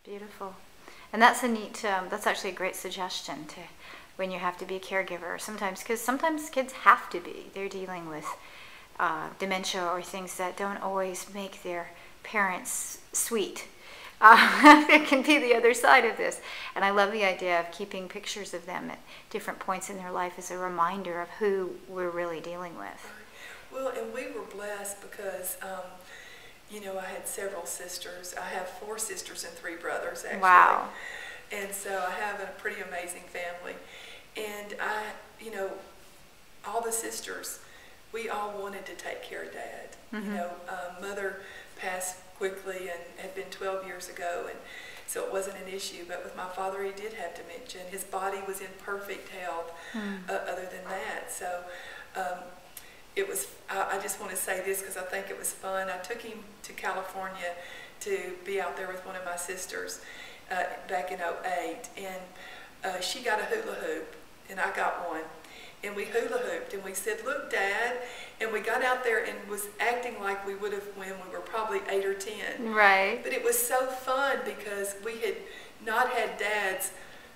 Beautiful. And that's a neat, that's actually a great suggestion to when you have to be a caregiver. Sometimes, because sometimes kids have to be. They're dealing with dementia or things that don't always make their parents sweet. It can be the other side of this. And I love the idea of keeping pictures of them at different points in their life as a reminder of who we're really dealing with. Well, and we were blessed because, you know, I had several sisters. I have 4 sisters and 3 brothers, actually. Wow. And so I have a pretty amazing family. And you know, all the sisters, we all wanted to take care of Dad. Mm-hmm. You know, Mother passed quickly and had been 12 years ago, and so it wasn't an issue. But with my father, he did have dementia, and his body was in perfect health other than that. So it was, I just want to say this because I think it was fun. I took him to California to be out there with one of my sisters back in '08, and she got a hula hoop, and I got one. And we hula hooped, and we said, "Look, Dad," and we got out there and was acting like we would have when we were probably 8 or 10. Right. But it was so fun because we had not had Dad's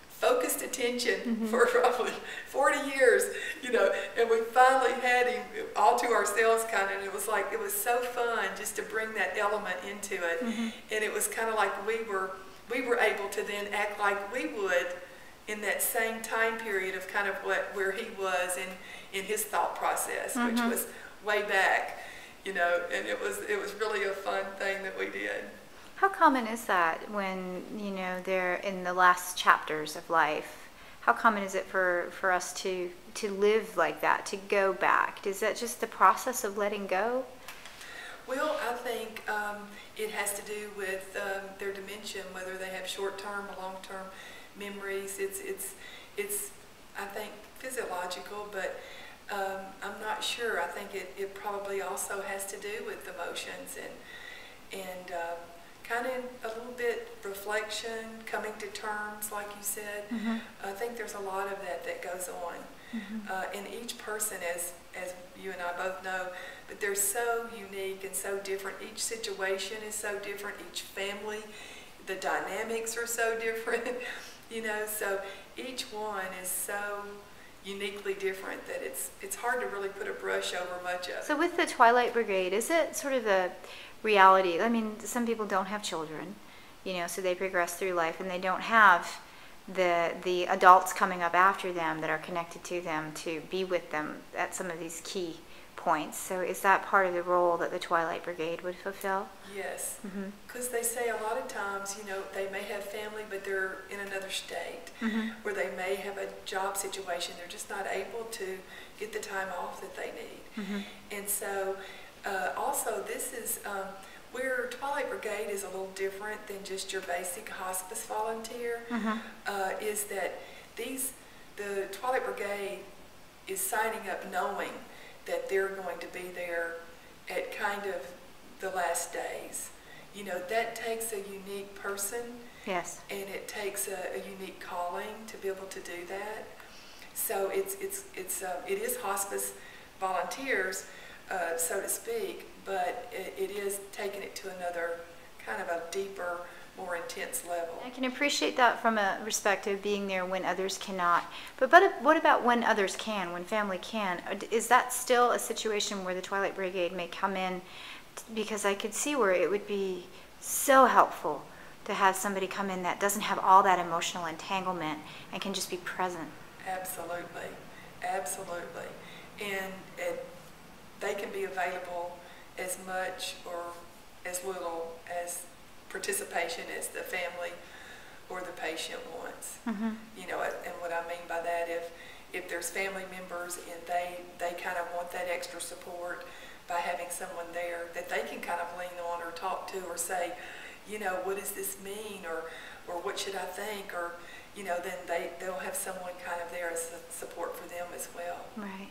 focused attention for probably 40 years, you know, and we finally had him all to ourselves kind of, and it was like, it was so fun just to bring that element into it. And it was kind of like we were able to then act like we would in that same time period of kind of where he was in his thought process, which was way back, you know, and it was really a fun thing that we did. How common is that when, you know, they're in the last chapters of life? How common is it for us to live like that, to go back? Is that just the process of letting go? Well, I think it has to do with their dementia, whether they have short-term or long-term memories. It's I think physiological, but I'm not sure. I think it probably also has to do with emotions and kind of a little bit reflection, coming to terms, like you said. I think there's a lot of that goes on. And each person, as you and I both know, but they're so unique and so different. Each situation is so different. Each family, the dynamics are so different. You know, so each one is so uniquely different that it's hard to really put a brush over much of it. So with the Twilight Brigade, is it sort of a reality? I mean, some people don't have children, you know, so they progress through life and they don't have the adults coming up after them that are connected to them to be with them at some of these key points. So is that part of the role that the Twilight Brigade would fulfill? Yes, because they say a lot of times, you know, they may have family, but they're in another state, where they may have a job situation. They're just not able to get the time off that they need. And so also this is where Twilight Brigade is a little different than just your basic hospice volunteer, is that the Twilight Brigade is signing up knowing that they're going to be there at kind of the last days. You know, that takes a unique person. Yes. And it takes a unique calling to be able to do that. So it is hospice volunteers, so to speak, but it is taking it to another kind of a deeper, more intense level. I can appreciate that from a perspective, being there when others cannot. But what about when others can, when family can? Is that still a situation where the Twilight Brigade may come in? Because I could see where it would be so helpful to have somebody come in that doesn't have all that emotional entanglement and can just be present. Absolutely, absolutely. And they can be available as much or as little as participation as the family or the patient wants. You know, and what I mean by that, if there's family members and they kind of want that extra support by having someone there that they can kind of lean on or talk to or say, you know, what does this mean, or what should I think, or, you know, then they'll have someone kind of there as support for them as well. Right,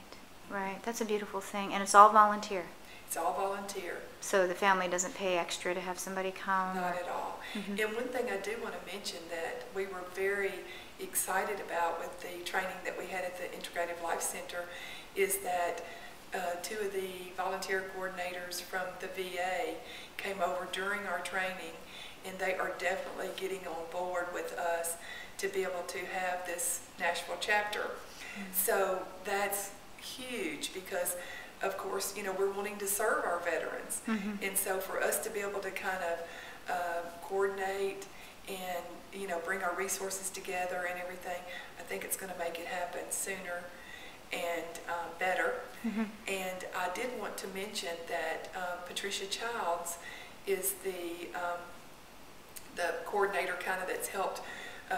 right. That's a beautiful thing, and it's all volunteer. It's all volunteer. So the family doesn't pay extra to have somebody come? Not at all. And one thing I do want to mention that we were very excited about with the training that we had at the Integrative Life Center is that 2 of the volunteer coordinators from the VA came over during our training and they are definitely getting on board with us to be able to have this Nashville chapter. So that's huge because, of course, you know, we're wanting to serve our veterans. And so for us to be able to kind of coordinate and, you know, bring our resources together and everything, I think it's going to make it happen sooner and better. And I did want to mention that Patricia Childs is the coordinator kind of that's helped.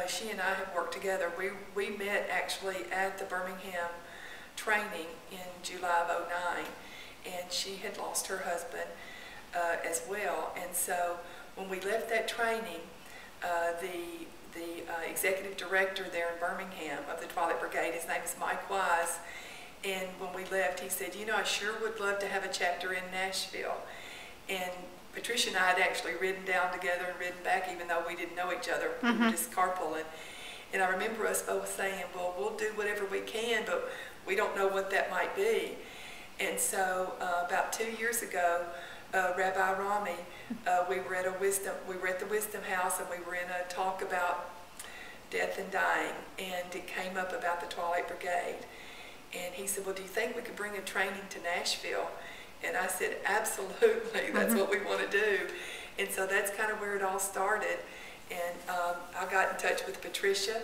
She and I have worked together. We met actually at the Birmingham training in July of '09, and she had lost her husband as well. And so when we left that training, the executive director there in Birmingham of the Twilight Brigade, his name is Mike Wise, and when we left, he said, you know, I sure would love to have a chapter in Nashville. And Patricia and I had actually ridden down together and ridden back, even though we didn't know each other. We were just carpooling. And I remember us both saying, well, we'll do whatever we can, but we don't know what that might be. And so about 2 years ago, Rabbi Rami, we were at the Wisdom House, and we were in a talk about death and dying, and it came up about the Twilight Brigade. And he said, well, do you think we could bring a training to Nashville? And I said, absolutely, that's what we want to do. And so that's kind of where it all started. And I got in touch with Patricia,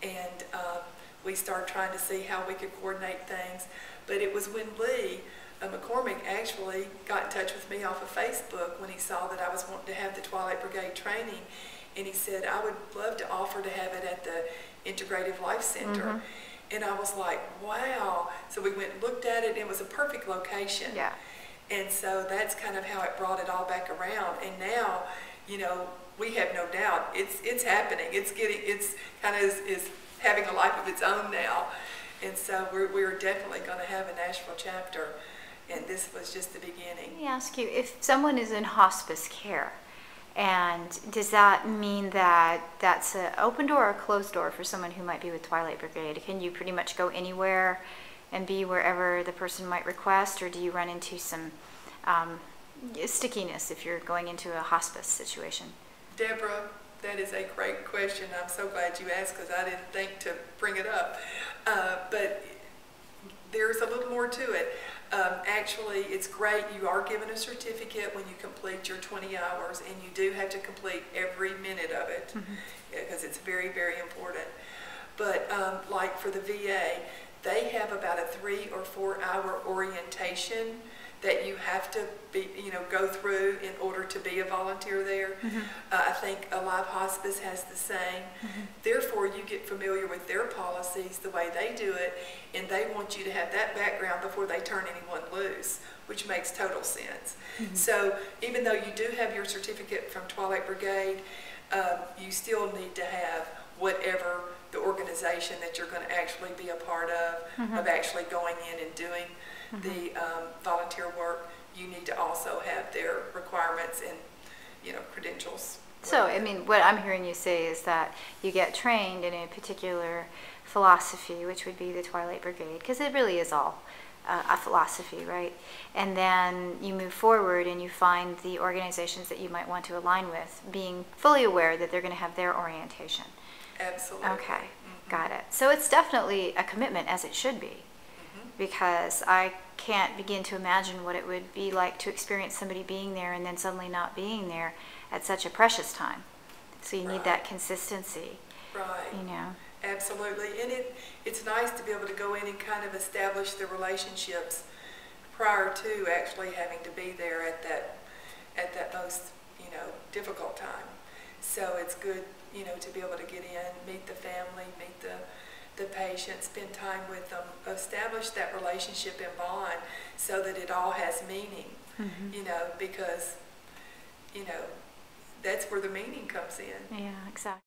and we started trying to see how we could coordinate things. But it was when Lee McCormick actually got in touch with me off of Facebook when he saw that I was wanting to have the Twilight Brigade training. And he said, I would love to offer to have it at the Integrative Life Center. And I was like, wow. So we went and looked at it, and it was a perfect location. Yeah. And so that's kind of how it brought it all back around. And now, you know, we have no doubt it's happening. It's kind of is having a life of its own now. And so we're definitely going to have a Nashville chapter. And this was just the beginning. Let me ask you, if someone is in hospice care, and does that mean that that's an open door or a closed door for someone who might be with Twilight Brigade? Can you pretty much go anywhere and be wherever the person might request, or do you run into some stickiness if you're going into a hospice situation? Deborah, that is a great question. I'm so glad you asked, because I didn't think to bring it up. But there's a little more to it. Actually, it's great. You are given a certificate when you complete your 20 hours, and you do have to complete every minute of it, because it's very, very important. But like for the VA, they have about a 3 or 4 hour orientation that you have to go through in order to be a volunteer there. I think Alive Hospice has the same. Therefore, you get familiar with their policies, the way they do it, and they want you to have that background before they turn anyone loose, which makes total sense. So even though you do have your certificate from Twilight Brigade, you still need to have whatever the organization that you're going to actually be a part of actually going in and doing the volunteer work. You need to also have their requirements and credentials. So, I mean, what I'm hearing you say is that you get trained in a particular philosophy, which would be the Twilight Brigade, because it really is all a philosophy, right? And then you move forward and you find the organizations that you might want to align with, being fully aware that they're going to have their orientation. Absolutely. Okay, got it. So it's definitely a commitment, as it should be, because I can't begin to imagine what it would be like to experience somebody being there and then suddenly not being there at such a precious time. So you need that consistency. Right. Absolutely. And it's nice to be able to go in and kind of establish the relationships prior to actually having to be there at that most difficult time. So it's good to be able to get in, meet the family, meet the patient, spend time with them, establish that relationship and bond so that it all has meaning, because that's where the meaning comes in. Yeah, exactly.